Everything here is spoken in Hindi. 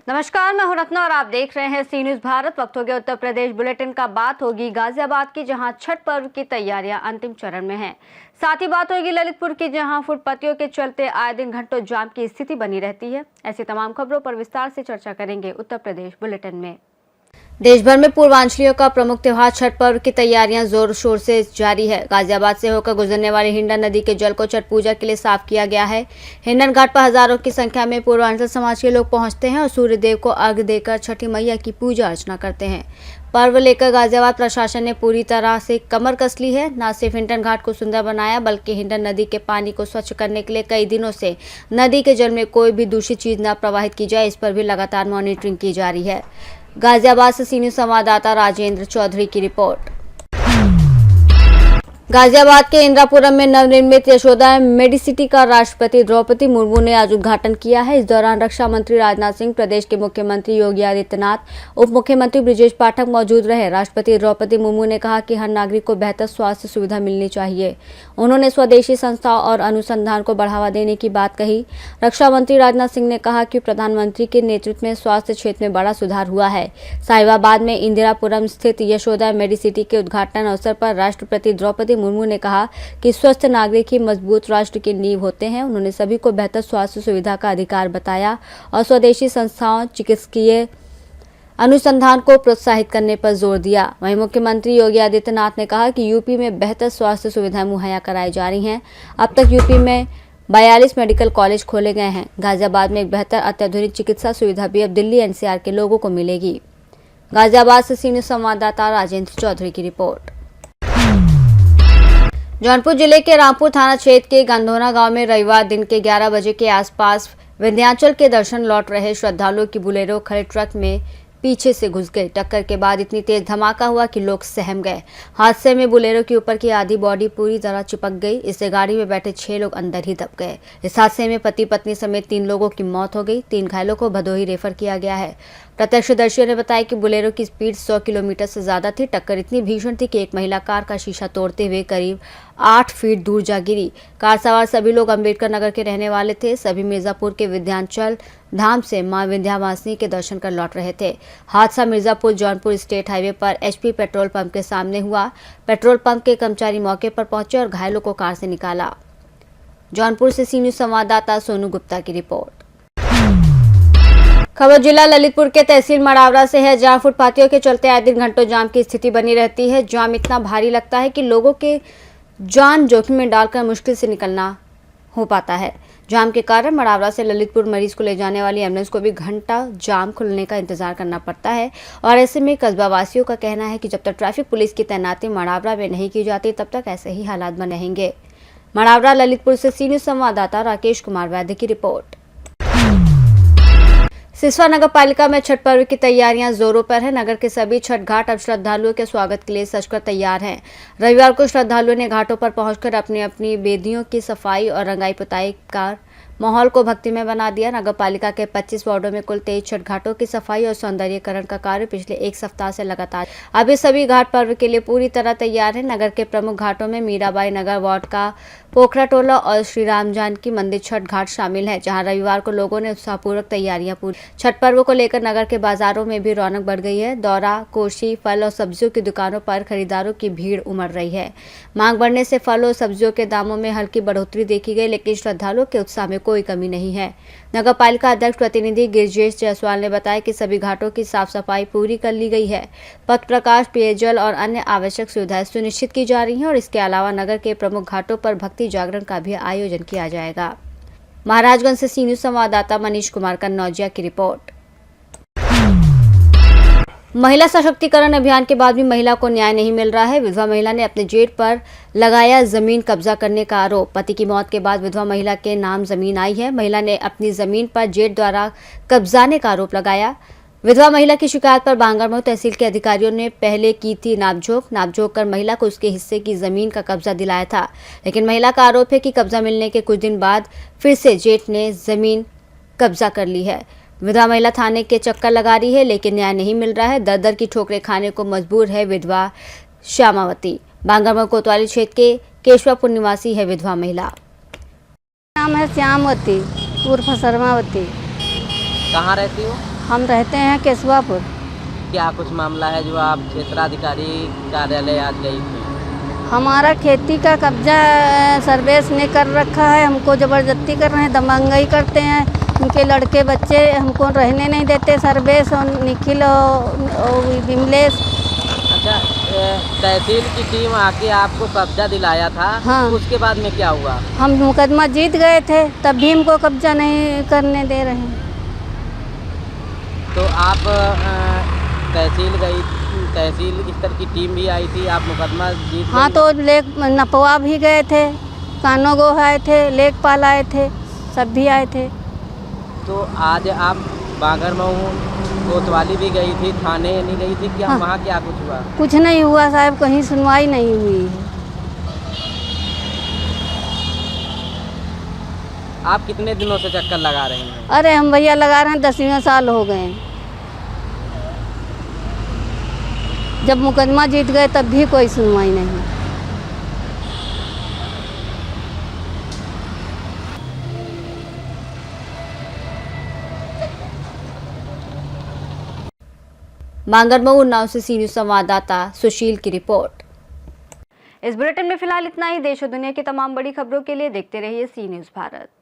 नमस्कार, मैं हूं रत्ना और आप देख रहे हैं सी न्यूज भारत। वक्त हो गया उत्तर प्रदेश बुलेटिन का। बात होगी गाजियाबाद की, जहां छठ पर्व की तैयारियां अंतिम चरण में हैं। साथ ही बात होगी ललितपुर की, जहां फुटपाथियों के चलते आए दिन घंटों जाम की स्थिति बनी रहती है। ऐसी तमाम खबरों पर विस्तार से चर्चा करेंगे उत्तर प्रदेश बुलेटिन में। देश भर में पूर्वांचलियों का प्रमुख त्योहार छठ पर्व की तैयारियां जोर शोर से जारी है। गाजियाबाद से होकर गुजरने वाली हिंडन नदी के जल को छठ पूजा के लिए साफ किया गया है। हिंडन घाट पर हजारों की संख्या में पूर्वांचल समाज के लोग पहुंचते हैं और सूर्य देव को अर्घ्य देकर छठी मैया की पूजा अर्चना करते हैं। पर्व लेकर गाजियाबाद प्रशासन ने पूरी तरह से कमर कस ली है। न सिर्फ हिंडन घाट को सुंदर बनाया, बल्कि हिंडन नदी के पानी को स्वच्छ करने के लिए कई दिनों से नदी के जल में कोई भी दूषित चीज न प्रवाहित की जाए, इस पर भी लगातार मॉनिटरिंग की जा रही है। गाजियाबाद से सी न्यूज संवाददाता राजेंद्र चौधरी की रिपोर्ट। गाजियाबाद के इंद्रापुरम में नवनिर्मित यशोदा मेडिसिटी का राष्ट्रपति द्रौपदी मुर्मू ने आज उद्घाटन किया है। इस दौरान रक्षा मंत्री राजनाथ सिंह, प्रदेश के मुख्यमंत्री योगी आदित्यनाथ, उप मुख्यमंत्री ब्रिजेश पाठक मौजूद रहे। राष्ट्रपति द्रौपदी मुर्मू ने कहा कि हर नागरिक को बेहतर स्वास्थ्य सुविधा मिलनी चाहिए। उन्होंने स्वदेशी संस्थाओं और अनुसंधान को बढ़ावा देने की बात कही। रक्षा मंत्री राजनाथ सिंह ने कहा कि प्रधानमंत्री के नेतृत्व में स्वास्थ्य क्षेत्र में बड़ा सुधार हुआ है। साहिबाबाद में इंदिरापुरम स्थित यशोदा मेडिसिटी के उद्घाटन अवसर पर राष्ट्रपति द्रौपदी मुर्मू ने कहा कि स्वस्थ नागरिक ही मजबूत राष्ट्र की नींव होते हैं। उन्होंने सभी को बेहतर स्वास्थ्य सुविधा का अधिकार बताया और स्वदेशी संस्थाओं, चिकित्सकीय अनुसंधान को प्रोत्साहित करने पर जोर दिया। वहीं मुख्यमंत्री योगी आदित्यनाथ ने कहा कि यूपी में बेहतर स्वास्थ्य सुविधाएं मुहैया कराई जा रही हैं। अब तक यूपी में 42 मेडिकल कॉलेज खोले गए हैं। गाजियाबाद में एक बेहतर अत्याधुनिक चिकित्सा सुविधा भी अब दिल्ली एनसीआर के लोगों को मिलेगी। गाजियाबाद से सी न्यूज संवाददाता राजेंद्र चौधरी की रिपोर्ट। जौनपुर जिले के रामपुर थाना क्षेत्र के गंधोना गांव में रविवार दिन के 11 बजे के आसपास विंध्याचल के दर्शन लौट रहे श्रद्धालुओं की बुलेरो खड़े ट्रक में पीछे से घुस गई। टक्कर के बाद इतनी तेज धमाका हुआ कि लोग सहम गए। हादसे में बुलेरो के ऊपर की आधी बॉडी पूरी तरह चिपक गई। इससे गाड़ी में बैठे 6 लोग अंदर ही दब गए। इस हादसे में पति पत्नी समेत 3 लोगों की मौत हो गई। 3 घायलों को भदोही रेफर किया गया है। प्रत्यक्षदर्शियों ने बताया कि बुलेरो की स्पीड 100 किलोमीटर से ज्यादा थी। टक्कर इतनी भीषण थी कि एक महिला कार का शीशा तोड़ते हुए करीब 8 फीट दूर जा गिरी। कार सवार सभी लोग अंबेडकर नगर के रहने वाले थे। सभी मिर्जापुर के विंध्याचल धाम से मां विंध्यवासिनी के दर्शन कर लौट रहे थे। हादसा मिर्जापुर जौनपुर स्टेट हाईवे पर एचपी पेट्रोल पंप के सामने हुआ। पेट्रोल पंप के कर्मचारी मौके पर पहुंचे और घायलों को कार से निकाला। जौनपुर से सी न्यूज संवाददाता सोनू गुप्ता की रिपोर्ट। खबर जिला ललितपुर के तहसील मड़ावरा से है, जहां फुटपाथियों के चलते आए दिन घंटों जाम की स्थिति बनी रहती है। जाम इतना भारी लगता है कि लोगों के जान जोखिम में डालकर मुश्किल से निकलना हो पाता है। जाम के कारण मड़ावरा से ललितपुर मरीज को ले जाने वाली एम्बुलेंस को भी घंटा जाम खुलने का इंतजार करना पड़ता है। और ऐसे में कस्बा वासियों का कहना है कि जब तक ट्रैफिक पुलिस की तैनाती मड़ावरा में नहीं की जाती, तब तक ऐसे ही हालात बने रहेंगे। मड़ावरा ललितपुर से सी न्यूज संवाददाता राकेश कुमार वैद्य की रिपोर्ट। सिसवा नगर पालिका में छठ पर्व की तैयारियां जोरों पर है। नगर के सभी छठ घाट अब श्रद्धालुओं के स्वागत के लिए सजकर तैयार हैं। रविवार को श्रद्धालुओं ने घाटों पर पहुंचकर अपनी अपनी बेदियों की सफाई और रंगाई पुताई कर माहौल को भक्तिमय बना दिया। नगर पालिका के 25 वार्डों में कुल 23 छठ घाटों की सफाई और सौंदर्यीकरण का कार्य पिछले 1 सप्ताह से लगातार। अभी सभी घाट पर्व के लिए पूरी तरह तैयार है। नगर के प्रमुख घाटों में मीराबाई नगर वार्ड का पोखरा टोला और श्री राम जानकी मंदिर छठ घाट शामिल है, जहां रविवार को लोगों ने उत्साहपूर्वक तैयारियां पूरी। छठ पर्व को लेकर नगर के बाजारों में भी रौनक बढ़ गई है। दौरा, कोशी, फल और सब्जियों की दुकानों पर खरीदारों की भीड़ उमड़ रही है। मांग बढ़ने से फल और सब्जियों के दामों में हल्की बढ़ोतरी देखी गई, लेकिन श्रद्धालुओं के उत्साह में कोई कमी नहीं है। नगर पालिका अध्यक्ष प्रतिनिधि गिरजेश जायसवाल ने बताया कि सभी घाटों की साफ सफाई पूरी कर ली गई है। पथ प्रकाश, पेयजल और अन्य आवश्यक सुविधाएं सुनिश्चित की जा रही हैं और इसके अलावा नगर के प्रमुख घाटों पर भक्ति जागरण का भी आयोजन किया जाएगा। महाराजगंज से सी न्यूज संवाददाता मनीष कुमार कन्नौजिया की रिपोर्ट। महिला सशक्तिकरण अभियान के बाद भी महिला को न्याय नहीं मिल रहा है। विधवा महिला ने अपने जेठ पर लगाया जमीन कब्जा करने का आरोप। पति की मौत के बाद विधवा महिला के नाम जमीन आई है। महिला ने अपनी जमीन पर जेठ द्वारा कब्जाने का आरोप लगाया। विधवा महिला की शिकायत पर बांगरमऊ तहसील के अधिकारियों ने पहले की थी नापजोक कर महिला को उसके हिस्से की जमीन का कब्जा दिलाया था, लेकिन महिला का आरोप है कि कब्जा मिलने के कुछ दिन बाद फिर से जेठ ने जमीन कब्जा कर ली है। विधवा महिला थाने के चक्कर लगा रही है, लेकिन न्याय नहीं मिल रहा है। दर दर की ठोकरें खाने को मजबूर है विधवा श्यामावती। बांगरमऊ कोतवाली क्षेत्र के केशवापुर निवासी है विधवा महिला। नाम है श्यामवती उर्फ शर्मावती। कहाँ रहती हो? हम रहते हैं केशवापुर। क्या कुछ मामला है जो आप क्षेत्राधिकारी कार्यालय आज गई थी? हमारा खेती का कब्जा सर्वेश ने कर रखा है, हमको ज़बरदस्ती कर रहे हैं, दबंगई करते हैं। उनके लड़के बच्चे हमको रहने नहीं देते। सर्वेश और निखिल और विमलेश। अच्छा, तहसील की टीम आके आपको कब्जा दिलाया था। हाँ। उसके बाद में क्या हुआ? हम मुकदमा जीत गए थे, तब भी हमको कब्जा नहीं करने दे रहे हैं। तो आप तहसील गई, तहसील स्तर की टीम भी आई थी, आप मुकदमा जीत हाँ, गई। तो लेक नपवा भी गए थे, कानोगो आए थे, लेखपाल आए थे, सब भी आए थे। तो आज आप बांगरमऊ कोतवाली भी गई थी, थाने नहीं गई थी क्या? हाँ। वहाँ क्या कुछ हुआ? कुछ नहीं हुआ साहब, कहीं सुनवाई नहीं हुई है। आप कितने दिनों से चक्कर लगा रही हैं? अरे हम भैया लगा रहे हैं, 10वें साल हो गए। जब मुकदमा जीत गए तब भी कोई सुनवाई नहीं। बांगरमऊ उन्नाव से सी न्यूज़ संवाददाता सुशील की रिपोर्ट। इस बुलेटिन में फिलहाल इतना ही। देश और दुनिया की तमाम बड़ी खबरों के लिए देखते रहिए सी न्यूज़ भारत।